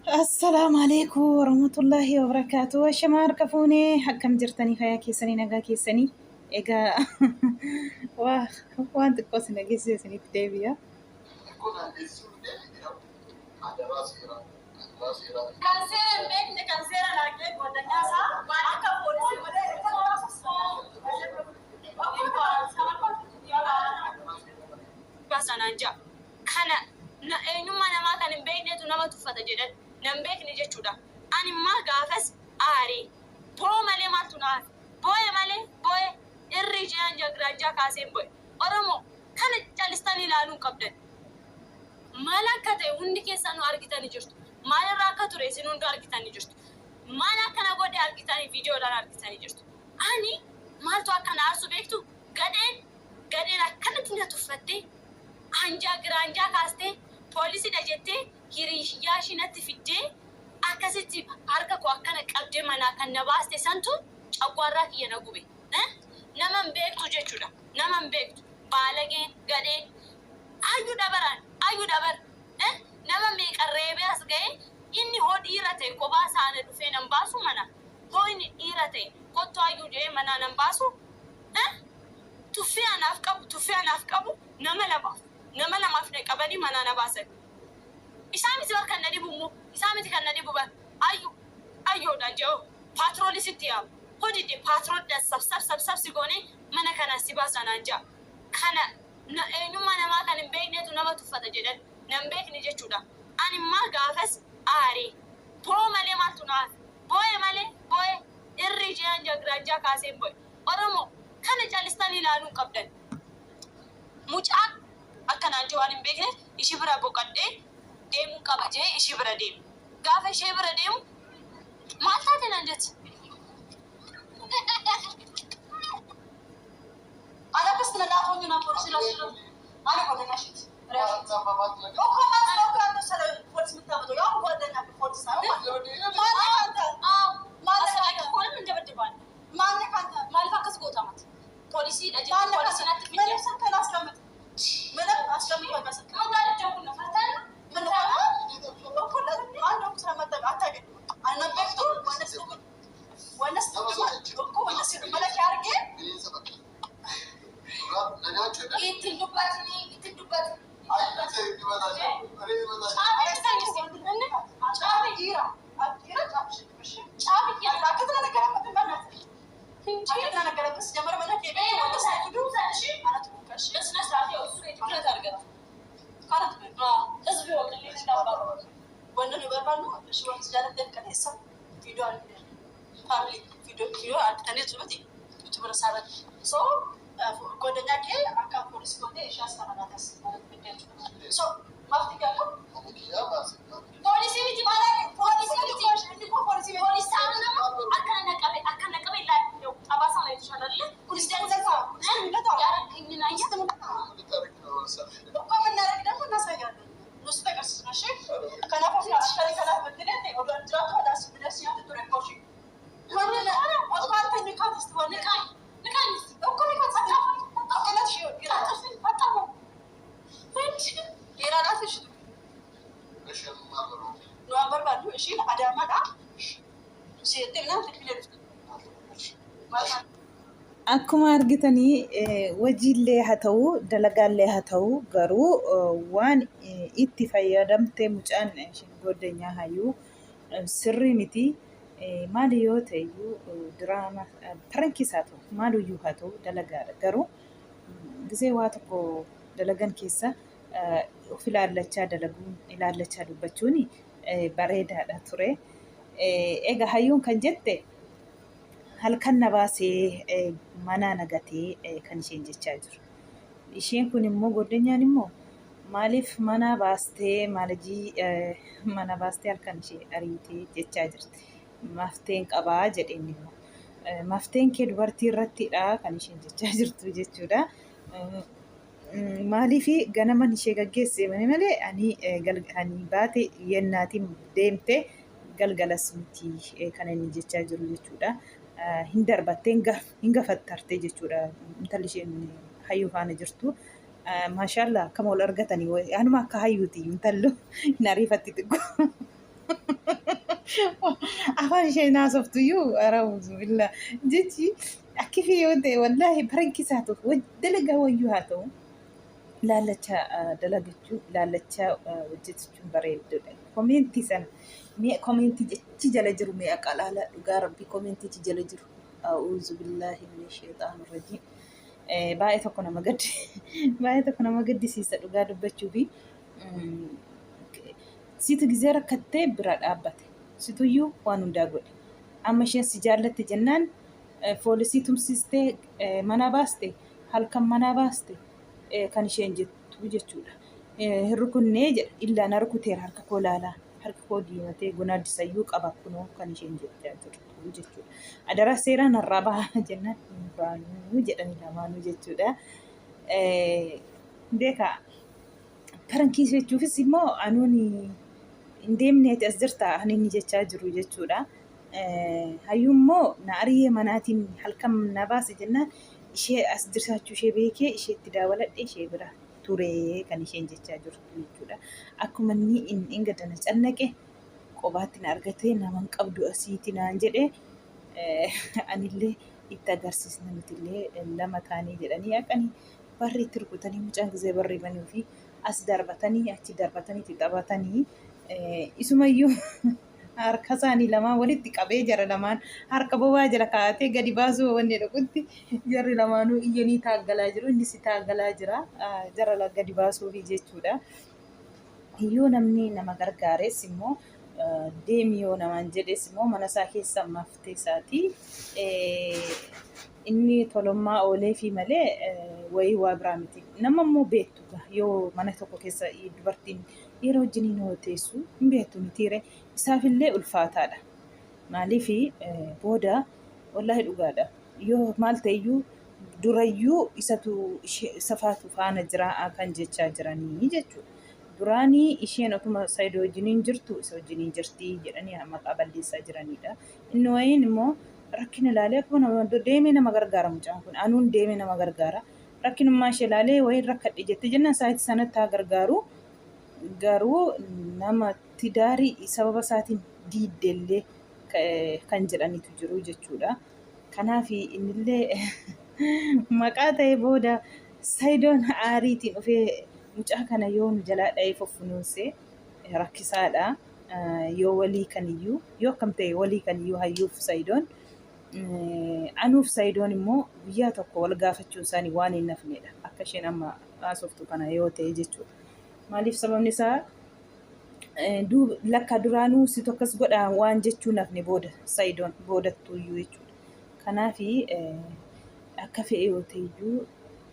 السلام عليكم ورحمة الله وبركاته. شمار كفوني حكم جرتني خيا كيسني نجا كيسني إيجا واه وانت قصنا جيسي سني تدبيا كانسير بيك كانسير لاجل ودنيا سا أكا بوليسي بس أنا جا كنا نما نما كان بيني تنما تفتا جدا نمبيك نيجي شودا أنا ما قافز آري بو مالي ما تناف بوي مالي بوي الرجال جاكراجا كاسين بوي أرمو كان جالستاني لانو كابدن مالا كتة هندي كيسانو أركيتاني جست مالا راكتو ريسينو أركيتاني جست مالا كنا قودي أركيتاني فيديو لان أركيتاني جست أني مالتو أكنا أرسو بيكتو قدين أكنا تنيا تفتي anja granja kaste polisi dajette hiriyaashi natti fidde akkasitti harka ko akkana qabde mana kan nabaaste santu caqwarraa kiyya na gube naman beektu jechuudha naman beektu baalageen gadeen ayyu dabar naman meeqarreebee as ga'e inni hoo dhiira ta'e kophaa saana dhufee nan baasu mana hoo inni dhiira ta'e kottu ayyu jee mana nan baasu tuffii anaaf qabu nama lamaaf ne qabanii mana na baasan isaamiti war kan nadi bummu isaamiti kan nadi buban ayyoodhaan jedhu paatroolisitti yaamu hodidde paatrool sab sigoone mana kana si baasanaan jaa kana eenyummaa namaa kan hin beekneetu nama tuffata jedhan nan beekni jechuudha ani maa gaafas aaree boo malee maaltu naaf boo'e malee boo'e irri jiran jagraajaa kaaseen boo'e oromoo kana caalistanii ilaaluu qabdan mucaa akkanaan jawaan hin beekne ishii bira boqadhee deemuu qaba jee ishii bira deemu gaafa ishee bira deemu maal taate naan jette ana bas na laafoon na polisi laasuu ana godina shit polisi natti fidee من أسلمي بس ما قال جوكنا فتن من هذا وكل عندهم سلامة أعتقد أنا بفتو ونست ملك يارجع يتندبتني أنا قرأت بس جمر منك يبي ونست بس نسأل يا أسرة كل ترجع كانت حزبي وكلي نبارو وانا نبارو شو هنسجل ده كان حساب فيديو على فاميلي فيديو على تاني زبدي يوتيوب رسالة so كودنا كي أكا بوليس كودة إيش أصلا أنا تاس so ما أفتكر كم بوليس اللي تبغى بوليس أكان نكمل لا أبغى أنا يشتغل لي بوليس ده زكاة إننا يستمر وكم النار كده من ناس يجوا نسبة بس ماشي كنا فوق الأشكال كنا بدينا تقولون جاتوا ناس بناس ياتوا تركوشي وانا لا أصلا تاني كان يستوى نكاي وكم يكون صدق أكلت شيء كده أتابع فهمت يلا لا تشدو نوامبر بعده إيشي ada mana سيتنا تكلم akkuma argitanii wajiillee haa ta'uu dalagaallee haa ta'uu garuu waan itti fayyadamtee mucaan goddanyaa hayyuu sirrii miti maali yoo ta'eyyuu diraama tarankisaa ta'u maaliyyuu haa ta'u dalagaadha garuu gisee waa tokko dalagan keessa of ilaallachaa dubbachuun bareedaadha ture egaa hayyuun kan jette halkan na baasee mana nagatee kan isheen jechaa jiru. Isheen kun immoo goddanyaan immoo maaliif mana baastee mana baastee halkan ishee ariitee jechaa jirti. Mafteen qabaa jedheen immoo mafteen kee dubartii irrattidha kan isheen jechaa jirtu jechuudha. Maaliif ganaman ishee gaggeesse malee ani baate yennaatiin deemte galgalas miti kan inni jechaa jiru jechuudha. hin darbattee hin gafattarte jechuudha intalli isheen hayyuu faana jirtu. Maashaallah akkama wal argatanii anuma akka hayyuuti intallu hin ariifatti xiqqoo. afaan ishee naasoftuyyuu arauzu billaa jechi akkifi yoo ta'e wallaahi barankisaa ta'u dalagaa wayyuu haa ta'u laalacha dalagachuu laalacha hojjechuun bareedduudha. Koomeentii sana mi'a koomeentii jechi jala jiru mi'a qalaala dhugaa rabbii koomeentii jala jiru auzu billaahi min sheexaanir rajiim. Baay'ee tokko nama baay'ee tokko nama gaddisiisa dhugaa dubbachuu fi situ gizee rakkattee bira dhaabbate situyyuu waan hundaa godhe amma isheen si jaallatte jennaan poolisii tumsistee mana baaste halkan mana baaste kan isheen jettu jechuudha. Rukunnee jedha illaa na rukuteera harka koo laalaa harka koo diimatee gonaaddisayyuu qaba kunoo kan isheen jechaa jirtu jechuudha. Adaraa seeraan har'aa bahaa jennaan baanuu jedhanii lamaanuu jechuudha. Beekaa barankiisa jechuufis immoo anuuni hin deemneeti as jirta ani inni jechaa jiru jechuudha. Hayyuummoo na ari'ee manaatiin halkan na baase jennaan ishee as jiraachuu ishee beekee isheetti dabaladhe ishee bira turee kan isheen jechaa jirtu jechuudha. Akkuma inni gadana cannaqe qobaatti na argatee naman qabdu asiiti naan jedhee anillee itti agarsiisna nutillee lama taanii jedhanii akkanii barri itti rukutanii mucaan gizee barreeffanii fi as darbatanii achi darbatanii itti taphatanii isumayyuu harka isaanii lamaan walitti qabee jara lamaan harka bobaa jala kaa'atee gadi baasuu wanni dhaqutti jarri lamaanuu iyyanii taaggalaa jiru innis taaggalaa jira jara gadi baasuufi jechuudha. Yoo namni nama gargaares immoo deemi yoo namaan jedhes immoo mana isaa keessa maftee isaati inni tolummaa oolee fi malee wayii waa biraa miti. Nama immoo beektu yoo mana tokko keessa dubartiin yeroo wajjiniin yoo teessu hin beektu mitiire isaafillee ulfaataadha. Maaliif booda wallaahi dhugaadha. Yoo maal ta'eyyuu durayyuu isa faatu faana jiraa kan jechaa jiranii jechuudha. Duraanii isheen otuma Saayidoo wajjiniin jirtu isa wajjiniin jirtii jedhanii maqaa balleessaa jiranidha. Inni wayiin immoo rakkina ilaalee akkuma deemee nama gargaara mucaan kun anuun deemee nama gargaara. Rakkinummaa ishee ilaalee wayiin rakkadhe jettee jennaan sa'aatii sanatti haa gargaaru. Garuu nama tidaarii sababa isaatiin diiddeellee kan jedhanitu jiru jechuudha. Kanaaf innillee maqaa ta'ee booda Saayidoon aariitiin dhufee mucaa kana yoo nu jalaa dha'ee fuffunuunsee rakkisaadha. Yoo walii kaniyyuu yoo akkam ta'e walii kaniyyuu hayyuuf Saayidoon anuuf Saayidoon immoo guyyaa tokko wal gaafachuun isaanii waan hin nafnedha. Akka isheen amma haasoftu kana yoo ta'e jechuudha. Maaliif sababni isaa lakka duraanuu si tokkos godhaa waan jechuu nafne booda Saayidoon boodattuuyyuu jechuudha. Kanaaf akka fe'e yoo ta'eyyuu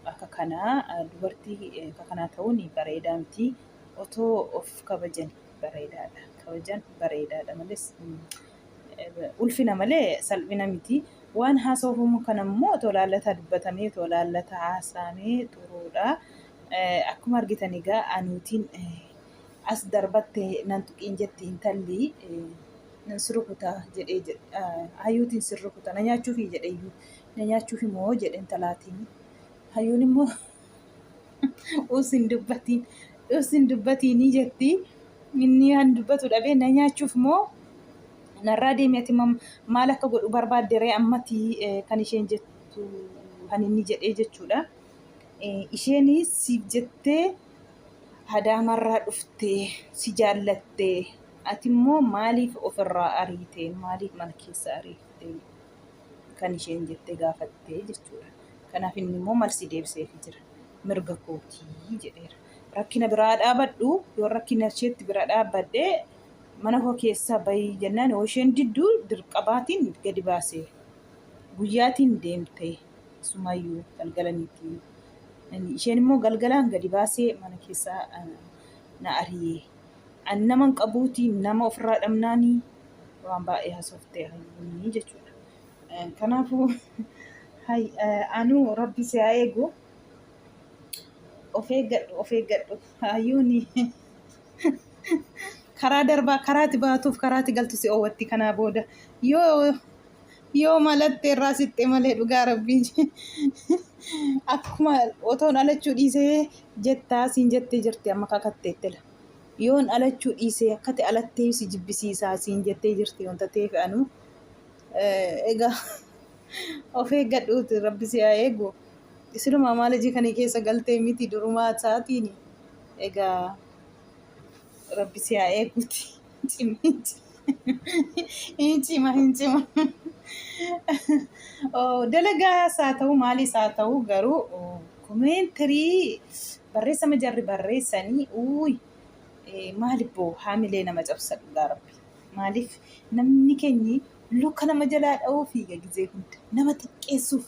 akka kanaa dubartii akka kanaa ta'uun bareedaa miti. Otoo of kabajan bareedaadha. Kabajan bareedaadha malees ulfina malee salphina miti. Waan haasawamu kanammoo otoo laallataa dubbatamee otoo laallataa haasaamee xuruudha. Akkuma argitan egaa anuutiin as darbatte nan tuqiin jetti intalli nan sirrukutaa jedhee hayyuutiin sirrukutaa na nyaachuufi jedheeyyuu na nyaachuufi moo jedhe intalaatiin hayyuun immoo usin dubbatiinii jetti inni han dubbatu dhabee na nyaachuuf moo narraa deemee maal akka godhu barbaadderee ammati kan isheen jettu kan inni jedhee jechuudha. Isheen siif jettee Adaamarraa dhuftee si jaallattee ati immoo maaliif ofirraa ariitee maaliif mana keessa ariiftee kan isheen jettee gaafattee jechuudha. Kanaaf inni immoo malsi deebiseefii jira. Mirga kootii jedheera. Rakkina biraa dhaabadhu yoo rakkina isheetti bira dhaabbadhee mana koo keessaa bahii jennaan yoo isheen didduu dirqabaatiin gadi baasee guyyaatiin deemtee sumayyuu galgalaniitii. Isheen immoo galgalaan gadi baasee mana keessaa na ari'ee. Ani naman qabuutii nama ofirraa dhabnaanii waan baay'ee haasoftee hayyuunii jechuudha. Kanaafuu anuu rabbi si haa eegu. Of eeggadhu hayyuuni karaa darbaa karaatti baatuuf karaatti galtu si oowwatti kanaa booda yoo malatte irraa sitte malee dhugaa rabbiin akkuma otoon alachuu dhiisee jettaa siin jettee jirti amma kakatteettela yoon alachuu dhiisee akkati alattee si jibbisiisaa siin jettee jirti wanta ta'eef anu egaa of eeggadhuuti rabbi si haa eegu. Isinuma maal hojii kana keessa galtee miti durumaa isaatiin egaa rabbi si haa eeguuti. Hin cima. Dalagaas haa ta'u maalis haa ta'u garuu koomentirii barreessama jarri barreessanii maaliif haamilee nama cabsa dhugaa rabbi. Maaliif namni keenyi luka nama jalaa dha'uu fiiga gizee hunda nama xiqqeessuuf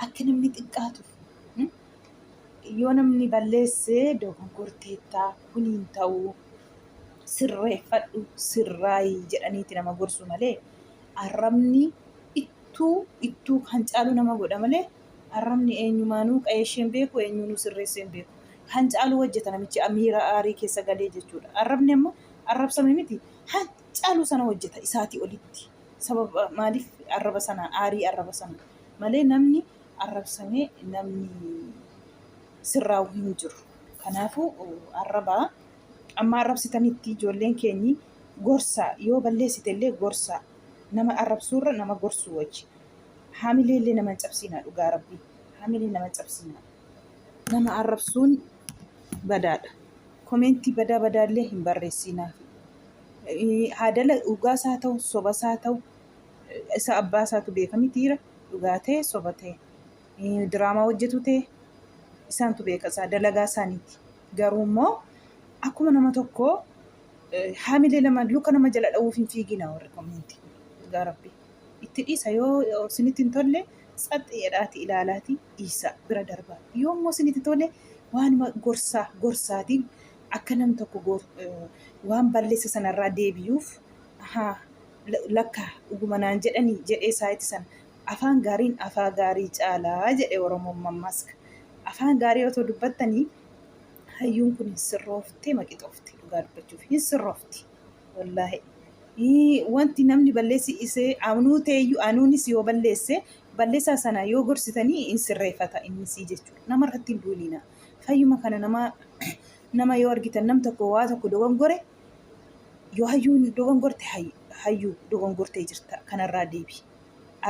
akka namni xiqqaatuuf yoo namni balleessee dogongorteettaa kuniin ta'uu sirreeffadhu sirraayi jedhaniiti nama gorsu malee arrabni ittuu kan caalu nama godha malee arrabni eenyumaanuu qa'ee isheen beeku eenyuunuu sirreessee hin beeku. Kan caalu hojjeta namichi amiira aarii keessa galee jechuudha. Arrabni ammoo arrabsame miti kan caalu sana hojjeta isaatii olitti. Sababa maaliif arraba sana aarii arraba sana malee namni arrabsamee namni sirraa'u hin jiru. Kanaafuu arrabaa amma arrabsitanitti ijoolleen keenyi gorsaa yoo balleessite illee gorsaa nama arrabsuurra nama gorsuu wajji. Haamilee illee nama cabsinaa dhugaa rabbii. Haamilee nama cabsinaa. Nama arrabsuun badaadha. Koomeentii badaa illee hin barreessinaa. Haadala dhugaas haa ta'u sobas haa ta'u isa abbaa isaatu beeka mitiira dhugaa ta'e soba ta'e diraamaa hojjetu ta'e isaantu beeka isaa dalagaa isaaniiti. Garuu immoo akkuma nama tokkoo haamilee lama luka nama jala dha'uuf hin fiigina warri koomeentii. Dhugaa rabbii. Itti dhiisa yoo isinitti hin tolle xaxxeedhaati ilaalaati dhiisa bira darbaa. Yoo immoo isinitti tolle waanuma gorsaatiin akka nam tokko waan balleessa sanarraa deebiyuuf lakka dhugumanaan jedhanii jedhee saayitii sana afaan gaariin afaan gaarii caalaa jedhe Oromoon mammaska. Afaan gaarii otoo dubbattanii hayyuun kun hin sirrooftee maqixoofti dhugaa dubbachuuf hin sirroofti wallaahi. Wanti namni balleessi isee anuu ta'eyyuu anuunis yoo balleesse balleessaa sana yoo gorsitanii hin sirreeffata innisii jechuudha. Nama irratti hin duulina. Fayyuma kana nama yoo argitan nam tokko waa tokko dogongore yoo hayyuun dogongorte hayyuu dogongortee jirta kanarraa deebi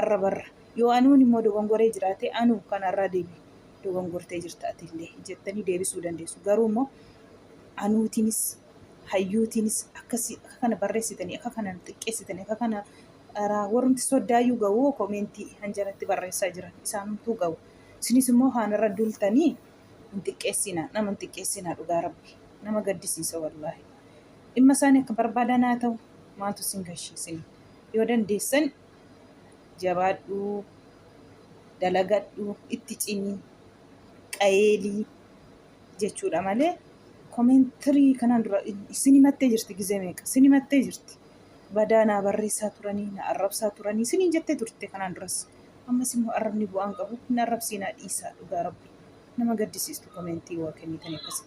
arrabarra yoo anuun immoo dogongoree jiraate anuu kanarraa deebi dogongortee jirta atillee jettanii deebisuu dandeessu. Garuu immoo anuutiinis hayyuutiinis akka kana barreessitanii akka kana xiqqeessitanii akka kana warrumti soddaayyuu ga'uu koomeentii hanjaratti barreessaa jiran isaanumtuu ga'u. Isinis immoo haanarra duultanii hin xiqqeessinaa nama hin xiqqeessinaa dhugaa rabbi nama gaddisiisa wallaahi. Dhimma isaanii akka barbaadan haa ta'u maaltu isin gashiisin yoo dandeessan jabaadhuu dalagadhuu itti cimii qayeelii jechuudha malee koomentirii kanaan dura isin himattee jirti gizee meeqa isin himattee jirti badaa naa barreessaa turanii na arrabsaa turanii isiniin jettee turte kanaan duras ammas immoo arrabni bu'aan qabu hin arrabsiinaa dhiisaa dhugaa rabbi nama gaddisiistu koomeentii waa kennitanii akkasii.